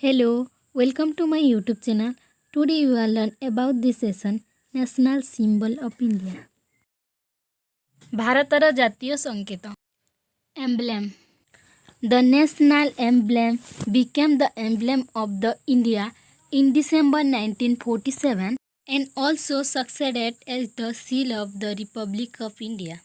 Hello, welcome to my YouTube channel. Today you will learn about this session National Symbol of India. ଭାରତର ଜାତୀୟ ସଂକେତ Emblem. The national emblem became the emblem of the India in December 1947 and also succeeded as the seal of the Republic of India.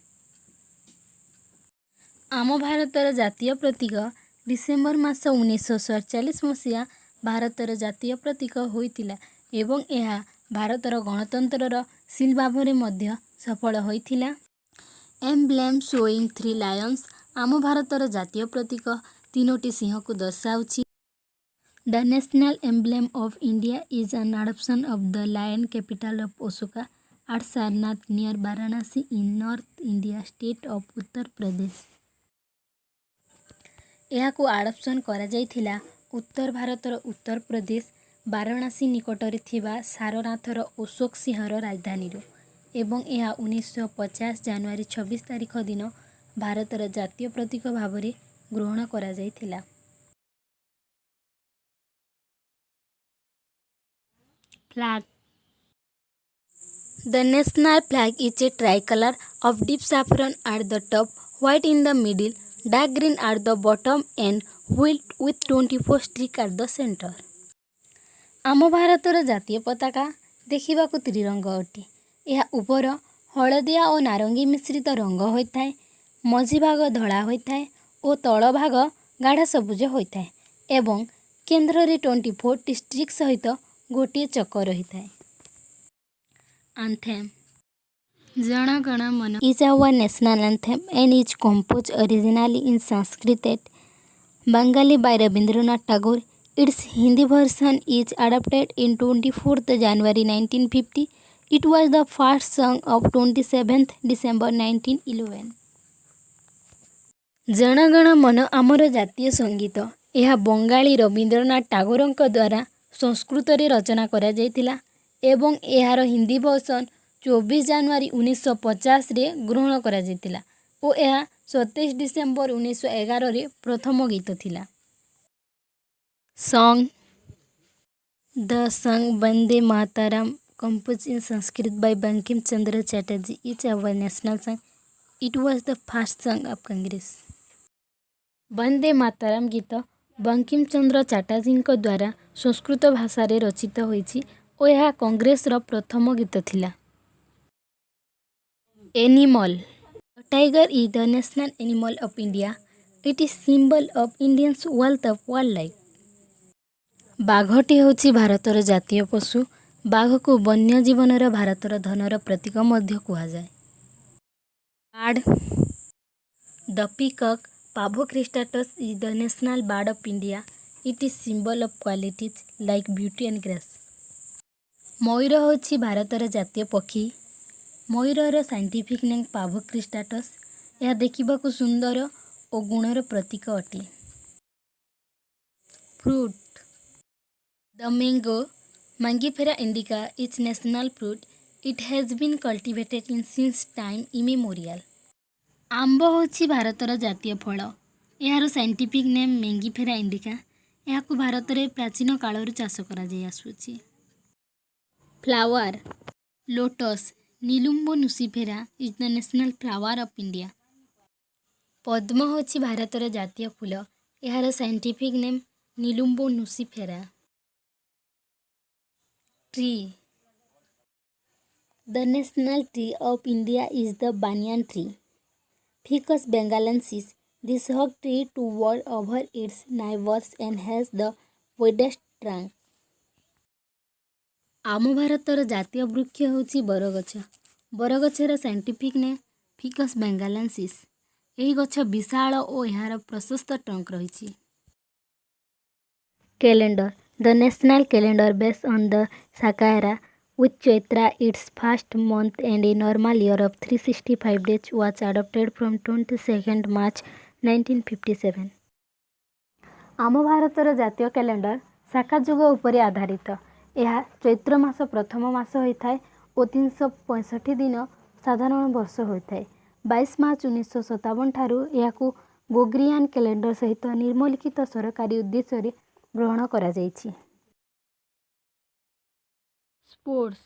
ଆମ ଭାରତର ଜାତୀୟ ପ୍ରତୀକ December ମାସ 1947 ମସିହା ଭାରତର ଜାତୀୟ ପ୍ରତୀକ ହୋଇଥିଲା ଏବଂ ଏହା ଭାରତର ଗଣତନ୍ତ୍ରର ସିଲ୍ ଭାବରେ ମଧ୍ୟ ସଫଳ ହୋଇଥିଲା। ଏମ୍ବ୍ଲେମ୍ ଶୋଇଂ 3 ଲାୟନ୍ସ ଆମ ଭାରତର ଜାତୀୟ ପ୍ରତୀକ ତିନୋଟି ସିଂହକୁ ଦର୍ଶାଉଛି। The national emblem of India is an adoption of the lion capital of Ashoka at Sarnath near Varanasi in North India state of Uttar Pradesh. ଏହାକୁ ଆଡପ୍ସନ୍ କରାଯାଇଥିଲା ଉତ୍ତର ଭାରତର ଉତ୍ତର ପ୍ରଦେଶ ବାରାଣାସୀ ନିକଟରେ ଥିବା ସାରନାଥର ଅଶୋକ ସିଂହର ରାଜଧାନୀରୁ ଏବଂ ଏହା 1950 ଜାନୁଆରୀ 26 ତାରିଖ ଦିନ ଭାରତର ଜାତୀୟ ପ୍ରତୀକ ଭାବରେ ଗ୍ରହଣ କରାଯାଇଥିଲା। Flag. The national flag is a tricolor of deep saffron at the top, white in the middle, dark green at the bottom and white with 24 streaks at the center. ଆମ ଭାରତର ଜାତୀୟ ପତାକା ଦେଖିବାକୁ ତ୍ରିରଙ୍ଗ ଅଟେ। ଏହା ଉପର ହଳଦିଆ ଓ ନାରଙ୍ଗୀ ମିଶ୍ରିତ ରଙ୍ଗ ହୋଇଥାଏ, ମଝି ଭାଗ ଧଳା ହୋଇଥାଏ ଓ ତଳ ଭାଗ ଗାଢ଼ ସବୁଜ ହୋଇଥାଏ ଏବଂ କେନ୍ଦ୍ରରେ 24ଟି ଷ୍ଟ୍ରିକ୍ ସହିତ ଗୋଟିଏ ଚକ ରହିଥାଏ। Anthem. Jana Gana Mana is our national anthem and is composed originally in Sanskrit and Bengali by Rabindranath Tagore. Its Hindi version is adapted in 24th January 1950. It was the first song of 27th December 1911. Jana Gana ମନ ଆମର ଜାତୀୟ ସଙ୍ଗୀତ ଏହା ବଙ୍ଗାଳୀ ରବୀନ୍ଦ୍ରନାଥ ଟାଗୋରଙ୍କ ଦ୍ୱାରା ସଂସ୍କୃତରେ ରଚନା କରାଯାଇଥିଲା ଏବଂ ଏହାର ହିନ୍ଦୀ ଭର୍ସନ 24 ଜାନୁଆରୀ 1950ରେ ଗ୍ରହଣ କରାଯାଇଥିଲା ଓ ଏହା 27 ଡିସେମ୍ବର 1911ରେ ପ୍ରଥମ ଗୀତ ଥିଲା। Song. The song Vande Mataram composed in Sanskrit by Bankim Chandra Chatterjee is our national song. It was the first song of Congress. Vande Mataram ଗୀତ ବଙ୍କିମ ଚନ୍ଦ୍ର ଚାଟାର୍ଜୀଙ୍କ ଦ୍ୱାରା ସଂସ୍କୃତ ଭାଷାରେ ରଚିତ ହୋଇଛି ଓ ଏହା କଂଗ୍ରେସର ପ୍ରଥମ ଗୀତ ଥିଲା। Animal. The tiger is the national animal of India. It is symbol of Indians' wealth of wildlife. ବାଘଟି ହେଉଛି ଭାରତର ଜାତୀୟ ପଶୁ। ବାଘକୁ ବନ୍ୟ ଜୀବନର ଭାରତର ଧନର ପ୍ରତୀକ ମଧ୍ୟ କୁହାଯାଏ। Bird. The peacock Pavo cristatus is the national bird of India. It is symbol of qualities like beauty and grace. ମୟୂର ହେଉଛି ଭାରତର ଜାତୀୟ ପକ୍ଷୀ। ମୟୂରର ସାଇଣ୍ଟିଫିକ୍ ନେମ୍ ପାଭୋ କ୍ରିଷ୍ଟାଟସ୍। ଏହା ଦେଖିବାକୁ ସୁନ୍ଦର ଓ ଗୁଣର ପ୍ରତୀକ ଅଟେ। Fruit. The mango Mangifera indica is national fruit. It has been cultivated in since time immemorial. ଆମ୍ବ ହେଉଛି ଭାରତର ଜାତୀୟ ଫଳ। ଏହାର ସାଇଣ୍ଟିଫିକ୍ ନେମ୍ ମେଙ୍ଗିଫେରା ଇଣ୍ଡିକା। ଏହାକୁ ଭାରତରେ ପ୍ରାଚୀନ କାଳରୁ ଚାଷ କରାଯାଇ ଆସୁଅଛି। Flower. Lotus Nilumbo nucifera is the national flower of India. ପଦ୍ମ ହେଉଛି ଭାରତର ଜାତୀୟ ଫୁଲ। ଏହାର scientific name Nelumbo nucifera. Tree. The national tree of India is the banyan tree. Ficus bengalensis. This hog tree toward over its neighbors and has the widest trunk. ଆମ ଭାରତର ଜାତୀୟ ବୃକ୍ଷ ହେଉଛି ବରଗଛ। ବରଗଛର ସାଇଣ୍ଟିଫିକ୍ ନେମ୍ ଫିକସ୍ ବେଙ୍ଗାଲେନ୍ସିସ୍। ଏହି ଗଛ ବିଶାଳ ଓ ଏହାର ପ୍ରଶସ୍ତ ଟ୍ରଙ୍କ ରହିଛି। Calendar. The national calendar based on the Shaka with Chaitra its first month and a normal year of 365 days was adopted from 22nd March 1957. ଆମ ଭାରତର ଜାତୀୟ କ୍ୟାଲେଣ୍ଡର ଶାକା ଯୁଗ ଉପରେ ଆଧାରିତ। ଏହା ଚୈତ୍ର ମାସ ପ୍ରଥମ ମାସ ହୋଇଥାଏ ଓ 365 ଦିନ ସାଧାରଣ ବର୍ଷ ହୋଇଥାଏ। 22 ମାର୍ଚ୍ଚ 1957 ଠାରୁ ଏହାକୁ ଗୋଗ୍ରିଆନ୍ କ୍ୟାଲେଣ୍ଡର ସହିତ ନିମ୍ନଲିଖିତ ସରକାରୀ ଉଦ୍ଦେଶ୍ୟରେ ଗ୍ରହଣ କରାଯାଇଛି। Sports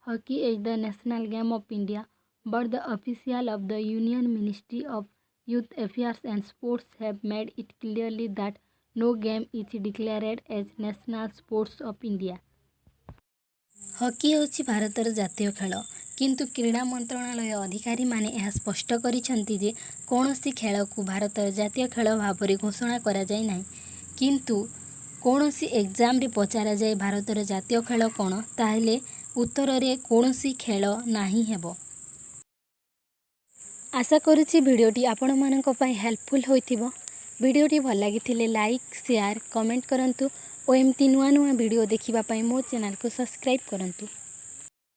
hockey is the national game of India but the official of the union ministry of youth affairs and sports have made it clearly that no game is declared as national sports of India. Hockey ହେଉଛି ଭାରତର ଜାତୀୟ ଖେଳ, କିନ୍ତୁ କ୍ରୀଡ଼ା ମନ୍ତ୍ରଣାଳୟ ଅଧିକାରୀମାନେ ଏହା ସ୍ପଷ୍ଟ କରିଛନ୍ତି ଯେ କୌଣସି ଖେଳକୁ ଭାରତର ଜାତୀୟ ଖେଳ ଭାବରେ ଘୋଷଣା କରାଯାଇ ନାହିଁ। କିନ୍ତୁ କୌଣସି ଏକ୍ଜାମରେ ପଚରାଯାଏ ଭାରତର ଜାତୀୟ ଖେଳ କ'ଣ, ତାହେଲେ ଉତ୍ତରରେ କୌଣସି ଖେଳ ନାହିଁ ହେବ। ଆଶା କରୁଛି ଭିଡ଼ିଓଟି ଆପଣମାନଙ୍କ ପାଇଁ ହେଲ୍ପଫୁଲ୍ ହୋଇଥିବ। ଭିଡ଼ିଓଟି ଭଲ ଲାଗିଥିଲେ ଲାଇକ୍, ସେୟାର, କମେଣ୍ଟ କରନ୍ତୁ ଓ ଏମିତି ନୂଆ ନୂଆ ଭିଡ଼ିଓ ଦେଖିବା ପାଇଁ ମୋ ଚ୍ୟାନେଲକୁ ସବସ୍କ୍ରାଇବ୍ କରନ୍ତୁ।